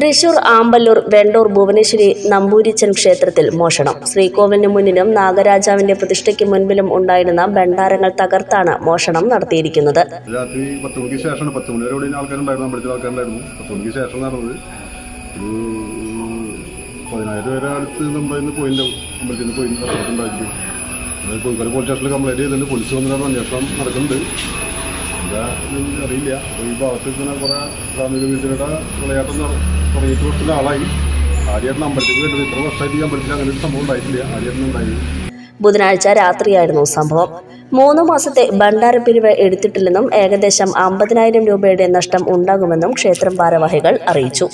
തൃശൂർ ആമ്പല്ലൂർ വെണ്ടൂർ ഭുവനേശ്വരി നമ്പൂരിച്ചൻ ക്ഷേത്രത്തിൽ മോഷണം. ശ്രീകോവിലിന് മുന്നിലും നാഗരാജാവിന്റെ പ്രതിഷ്ഠയ്ക്ക് മുൻപിലും ഉണ്ടായിരുന്ന ഭണ്ഡാരങ്ങൾ തകർത്താണ് മോഷണം നടത്തിയിരിക്കുന്നത്. രാത്രി 10 മണിക്ക് ശേഷം 10 മണി വരെ ആൾക്കാരുണ്ടായിരുന്നു, അമ്പലത്തിൽ ആൾക്കാരുണ്ടായിരുന്നു. 10 മണിക്ക് ശേഷം നടന്നത് 10,000 പേരെ അടുത്ത് നമ്മളിന്ന് അമ്പലത്തിൽ നിന്ന് പോയി നടന്നിട്ടുണ്ടായിരുന്നു. കോഴിക്കോട് പോലീസ് സ്റ്റേഷനിൽ കംപ്ലൈൻറ്റ് ചെയ്തിട്ടുണ്ട്. പോലീസ് വന്നിട്ട് അന്വേഷണം നടക്കുന്നുണ്ട്. എന്താ അറിയില്ല. ഈ ഭാഗത്ത് ഇങ്ങനെ കുറേ സാമൂഹിക വിരുദ്ധരുടെ വിളയാട്ടം തുടങ്ങിയിട്ട് കുറച്ച് ആളായി. ആദ്യമായിട്ട് അമ്പലത്തേക്ക് വേണ്ടത് ഇത്ര വർഷമായിട്ട് ഈ അമ്പലത്തിൽ അങ്ങനെ ഒരു സംഭവം ഉണ്ടായിട്ടില്ല. ആദ്യമായിട്ട് ഉണ്ടായി. ബുധനാഴ്ച രാത്രിയായിരുന്നു സംഭവം. 3 മാസത്തെ ഭണ്ഡാരപ്പിരിവ് എടുത്തിട്ടില്ലെന്നും ഏകദേശം 50,000 രൂപയുടെ നഷ്ടം ഉണ്ടാകുമെന്നും ക്ഷേത്രം ഭാരവാഹികൾ അറിയിച്ചു.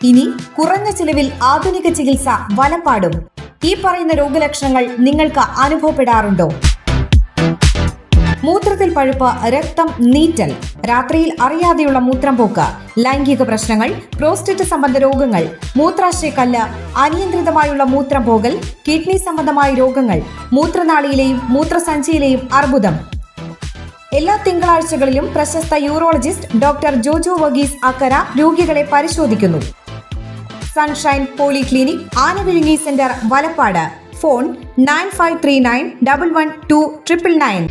ഇനി കുറഞ്ഞ ചിലവിൽ ആധുനിക ചികിത്സ വലപ്പാടും. ഈ പറയുന്ന രോഗലക്ഷണങ്ങൾ നിങ്ങൾക്ക് അനുഭവപ്പെടാറുണ്ടോ? മൂത്രത്തിൽ പഴുപ്പ്, രക്തം, നീറ്റൽ, രാത്രിയിൽ അറിയാതെയുള്ള മൂത്രം പോക്ക്, ലൈംഗിക പ്രശ്നങ്ങൾ, പ്രോസ്റ്റേറ്റ് സംബന്ധ രോഗങ്ങൾ, മൂത്രാശയക്കല്ല്, അനിയന്ത്രിതമായുള്ള മൂത്രം പോകൽ, കിഡ്നി സംബന്ധമായ രോഗങ്ങൾ, മൂത്രനാളിയിലെയും മൂത്രസഞ്ചിയിലെയും അർബുദം. എല്ലാ തിങ്കളാഴ്ചകളിലും പ്രശസ്ത യൂറോളജിസ്റ്റ് ഡോക്ടർ ജോജോ വർഗീസ് അക്കര രോഗികളെ പരിശോധിക്കുന്നു. Sunshine polyclinic, Anavizhungi centre, Valappad. Phone 9539 112 999.